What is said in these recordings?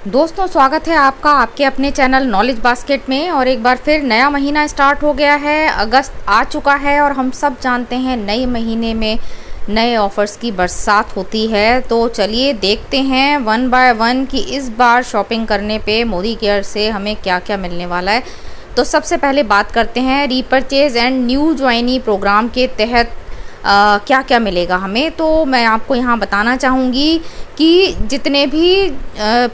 दोस्तों, स्वागत है आपका आपके अपने चैनल नॉलेज बास्केट में। और एक बार फिर नया महीना स्टार्ट हो गया है, अगस्त आ चुका है और हम सब जानते हैं नए महीने में नए ऑफ़र्स की बरसात होती है। तो चलिए देखते हैं वन बाय वन कि इस बार शॉपिंग करने पे मोदी केयर से हमें क्या क्या मिलने वाला है। तो सबसे पहले बात करते हैं रीपर्चेज़ एंड न्यू ज्वाइनी प्रोग्राम के तहत क्या क्या मिलेगा हमें। तो मैं आपको यहाँ बताना चाहूँगी कि जितने भी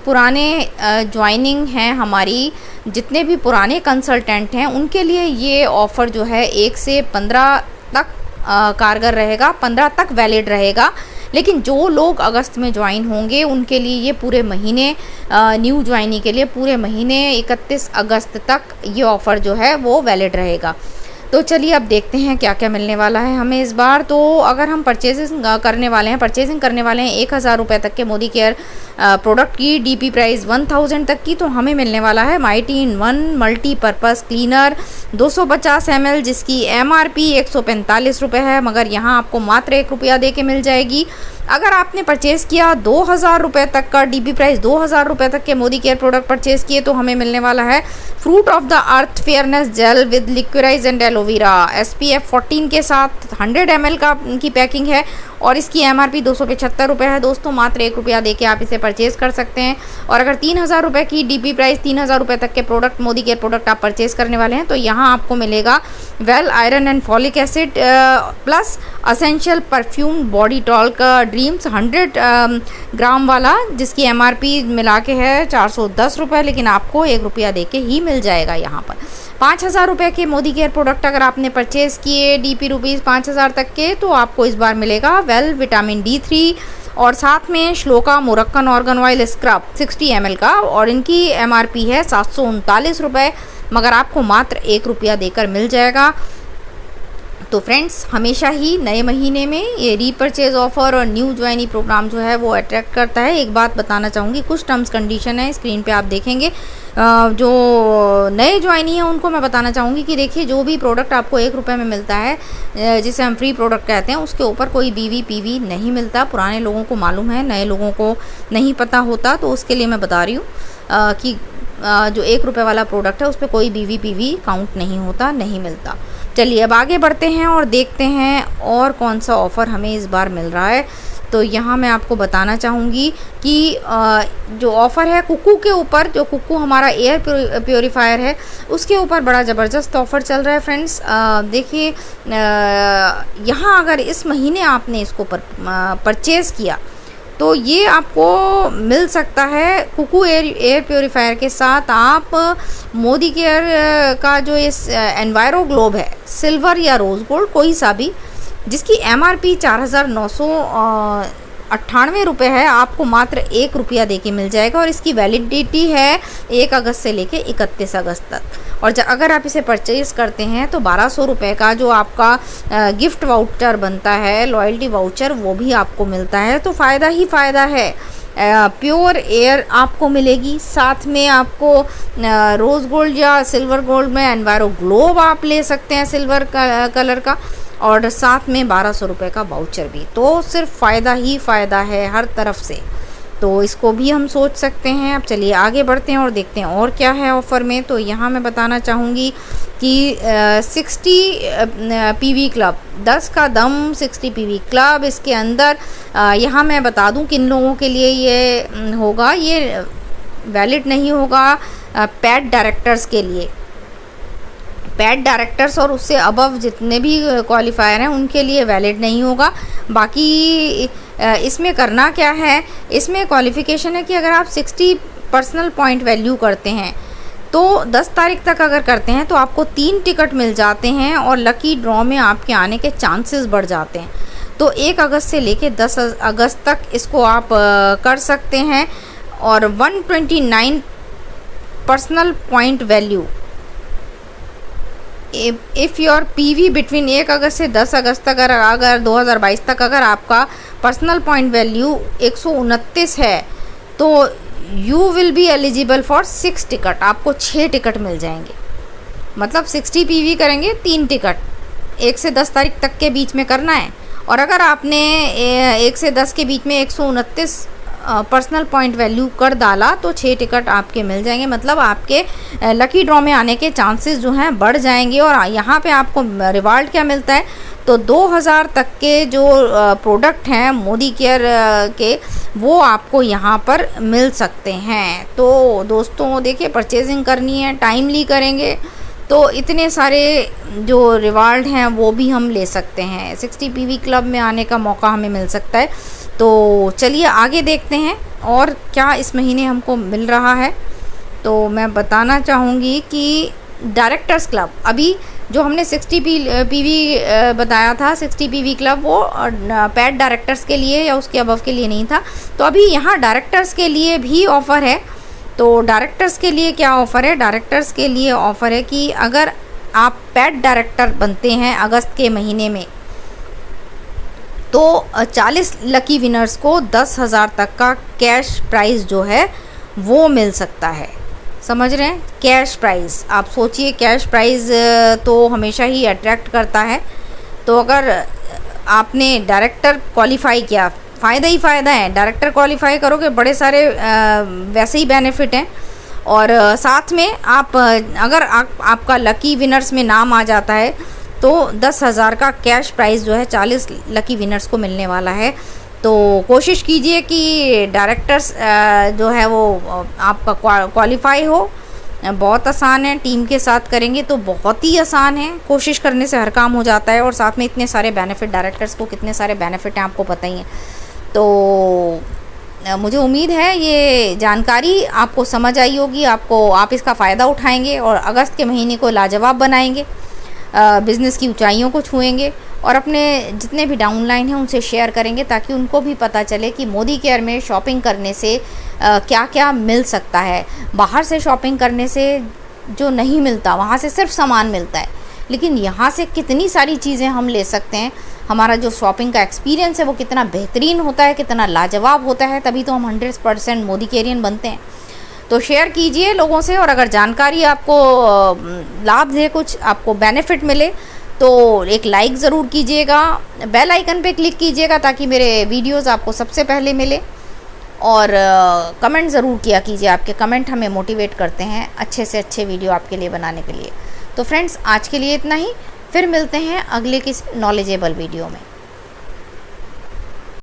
पुराने ज्वाइनिंग हैं हमारी, जितने भी पुराने कंसल्टेंट हैं, उनके लिए ये ऑफ़र जो है 1 से 15 तक कारगर रहेगा, 15 तक वैलिड रहेगा। लेकिन जो लोग अगस्त में ज्वाइन होंगे उनके लिए ये पूरे महीने, न्यू ज्वाइनी के लिए पूरे महीने 31 अगस्त तक ये ऑफ़र जो है वो वैलिड रहेगा। तो चलिए अब देखते हैं क्या क्या मिलने वाला है हमें इस बार। तो अगर हम परचेजिंग करने वाले हैं 1000 रुपये तक के मोदी केयर प्रोडक्ट की डीपी प्राइस 1000 तक की, तो हमें मिलने वाला है mighty in one multipurpose cleaner 250 ml, जिसकी एमआरपी 145 रुपये है, मगर यहाँ आपको मात्र 1 रुपया दे के मिल जाएगी। अगर आपने परचेज़ किया 2000 रुपये तक का डीपी प्राइस 2000 रुपये तक के मोदी केयर प्रोडक्ट परचेज़ किए, तो हमें मिलने वाला है Fruit of the Earth fairness gel with liquorice and aloe vera SPF 14 के साथ 100 ml की पैकिंग है और इसकी एमआरपी 275 रुपये है। दोस्तों, मात्र 1 रुपया दे के आप इसे परचेज़ कर सकते हैं। और अगर 3000 रुपये की डीपी प्राइस 3000 रुपये तक के प्रोडक्ट मोदी केयर प्रोडक्ट आप परचेज़ करने वाले हैं, तो यहाँ आपको मिलेगा well iron and folic acid plus essential perfume body talk dreams 100 ग्राम वाला, जिसकी एमआरपी मिला के है 410 रुपये, लेकिन आपको 1 रुपया दे के ही मिल जाएगा यहाँ पर। 5000 रुपये के मोदी केयर प्रोडक्ट अगर आपने परचेज़ किए डीपी रुपीज़ 5000 तक के, तो आपको इस बार मिलेगा वेल विटामिन D3 और साथ में shloka Moroccan organ oil scrub 60 ml का, और इनकी एमआरपी है 739 रुपये, मगर आपको मात्र 1 रुपया देकर मिल जाएगा। तो फ्रेंड्स, हमेशा ही नए महीने में ये रीपर्चेज ऑफ़र और न्यू ज्वाइनी प्रोग्राम जो है वो अट्रैक्ट करता है। एक बात बताना चाहूँगी, कुछ टर्म्स कंडीशन है स्क्रीन पे आप देखेंगे। जो नए ज्वाइनी है उनको मैं बताना चाहूँगी कि देखिए, जो भी प्रोडक्ट आपको 1 रुपये में मिलता है, जिसे हम फ्री प्रोडक्ट कहते हैं, उसके ऊपर कोई BV PV नहीं मिलता। पुराने लोगों को मालूम है, नए लोगों को नहीं पता होता, तो उसके लिए मैं बता रही हूँ कि जो 1 रुपये वाला प्रोडक्ट है उस पर कोई BV PV काउंट नहीं होता, नहीं मिलता। चलिए अब आगे बढ़ते हैं और देखते हैं और कौन सा ऑफ़र हमें इस बार मिल रहा है। तो यहाँ मैं आपको बताना चाहूँगी कि जो ऑफ़र है कुकू के ऊपर, जो कुकू हमारा एयर प्योरीफायर है, उसके ऊपर बड़ा ज़बरदस्त ऑफ़र चल रहा है फ्रेंड्स। देखिए, यहाँ अगर इस महीने आपने इसको परचेज़ किया तो ये आपको मिल सकता है कुकू एयर प्योरीफायर के साथ। आप मोदी केयर का जो इस एनवायरो ग्लोब है, सिल्वर या रोज़ गोल्ड कोई सा भी, जिसकी एमआरपी 4998 रुपये है, आपको मात्र 1 रुपया दे के मिल जाएगा। और इसकी वैलिडिटी है 1 अगस्त से लेके 31 अगस्त तक। और अगर आप इसे परचेज़ करते हैं तो 1200 रुपये का जो आपका गिफ्ट वाउचर बनता है, लॉयल्टी वाउचर, वो भी आपको मिलता है। तो फ़ायदा ही फ़ायदा है। प्योर एयर आपको मिलेगी, साथ में आपको रोज़ गोल्ड या सिल्वर गोल्ड में एनवायरो ग्लोब आप ले सकते हैं सिल्वर कलर का, और साथ में 1200 रुपये का वाउचर भी। तो सिर्फ फ़ायदा ही फ़ायदा है हर तरफ से, तो इसको भी हम सोच सकते हैं। अब चलिए आगे बढ़ते हैं और देखते हैं और क्या है ऑफ़र में। तो यहाँ मैं बताना चाहूँगी कि 60 PV क्लब, 10 का दम 60 PV क्लब, इसके अंदर यहाँ मैं बता दूँ किन लोगों के लिए ये होगा। ये वैलिड नहीं होगा पैड डायरेक्टर्स के लिए। पैड डायरेक्टर्स और उससे अबव जितने भी क्वालिफायर हैं उनके लिए वैलिड नहीं होगा। बाकी इसमें करना क्या है, इसमें क्वालिफ़िकेशन है कि अगर आप 60 पर्सनल पॉइंट वैल्यू करते हैं तो 10 तारीख तक अगर करते हैं तो आपको 3 टिकट मिल जाते हैं और लकी ड्रॉ में आपके आने के चांसेस बढ़ जाते हैं। तो 1 अगस्त से लेके 10 अगस्त तक इसको आप कर सकते हैं। और 129 personal point value if your PV between 1 अगस्त से 10 अगस्त तक, अगर 2022 तक अगर आपका पर्सनल पॉइंट वैल्यू 129 है, तो you will be eligible for 6 ticket. आपको 6 टिकट मिल जाएंगे। मतलब 60 PV करेंगे, 3 टिकट 1 से 10 तारीख तक के बीच में करना है। और अगर आपने 1 से 10 के बीच में 129 पर्सनल पॉइंट वैल्यू कर डाला तो 6 टिकट आपके मिल जाएंगे, मतलब आपके लकी ड्रॉ में आने के चांसेस जो हैं बढ़ जाएंगे। और यहाँ पे आपको रिवार्ड क्या मिलता है, तो 2000 तक के जो प्रोडक्ट हैं मोदी केयर के, वो आपको यहाँ पर मिल सकते हैं। तो दोस्तों देखिए, परचेजिंग करनी है, टाइमली करेंगे तो इतने सारे जो रिवार्ड हैं वो भी हम ले सकते हैं। 60 PV क्लब में आने का मौका हमें मिल सकता है। तो चलिए आगे देखते हैं और क्या इस महीने हमको मिल रहा है। तो मैं बताना चाहूँगी कि डायरेक्टर्स क्लब, अभी जो हमने 60 PV बताया था, 60 PV क्लब वो पैड डायरेक्टर्स के लिए या उसके अबव के लिए नहीं था। तो अभी यहाँ डायरेक्टर्स के लिए भी ऑफ़र है। तो डायरेक्टर्स के लिए क्या ऑफ़र है, डायरेक्टर्स के लिए ऑफ़र है कि अगर आप पैड डायरेक्टर बनते हैं अगस्त के महीने में, तो 40 लकी विनर्स को 10,000 तक का कैश प्राइज़ जो है वो मिल सकता है। समझ रहे हैं, कैश प्राइज़। आप सोचिए, कैश प्राइज़ तो हमेशा ही अट्रैक्ट करता है। तो अगर आपने डायरेक्टर क्वालिफाई किया, फ़ायदा ही फ़ायदा है। डायरेक्टर क्वालिफाई करोगे, बड़े सारे वैसे ही बेनिफिट हैं। और साथ में आप अगर आपका लकी विनर्स में नाम आ जाता है तो 10,000 का कैश प्राइज़ जो है 40 लकी विनर्स को मिलने वाला है। तो कोशिश कीजिए कि डायरेक्टर्स जो है वो आपका क्वालिफाई हो। बहुत आसान है, टीम के साथ करेंगे तो बहुत ही आसान है। कोशिश करने से हर काम हो जाता है। और साथ में इतने सारे बेनिफिट, डायरेक्टर्स को कितने सारे बेनिफिट हैं आपको पता ही है। तो मुझे उम्मीद है ये जानकारी आपको समझ आई होगी, आप इसका फ़ायदा उठाएंगे और अगस्त के महीने को लाजवाब बनाएंगे, बिज़नेस की ऊंचाइयों को छुएंगे और अपने जितने भी डाउनलाइन हैं उनसे शेयर करेंगे, ताकि उनको भी पता चले कि मोदी केयर में शॉपिंग करने से क्या क्या मिल सकता है। बाहर से शॉपिंग करने से जो नहीं मिलता, वहाँ से सिर्फ सामान मिलता है, लेकिन यहाँ से कितनी सारी चीज़ें हम ले सकते हैं। हमारा जो शॉपिंग का एक्सपीरियंस है वो कितना बेहतरीन होता है, कितना लाजवाब होता है, तभी तो हम 100% मोदी केयरियन बनते हैं। तो शेयर कीजिए लोगों से, और अगर जानकारी आपको लाभ दे, कुछ आपको बेनिफिट मिले, तो एक लाइक ज़रूर कीजिएगा, बेल आइकन पे क्लिक कीजिएगा ताकि मेरे वीडियोस आपको सबसे पहले मिले। और कमेंट ज़रूर किया कीजिए, आपके कमेंट हमें मोटिवेट करते हैं अच्छे से अच्छे वीडियो आपके लिए बनाने के लिए। तो फ्रेंड्स, आज के लिए इतना ही, फिर मिलते हैं अगले किसी नॉलेजेबल वीडियो में।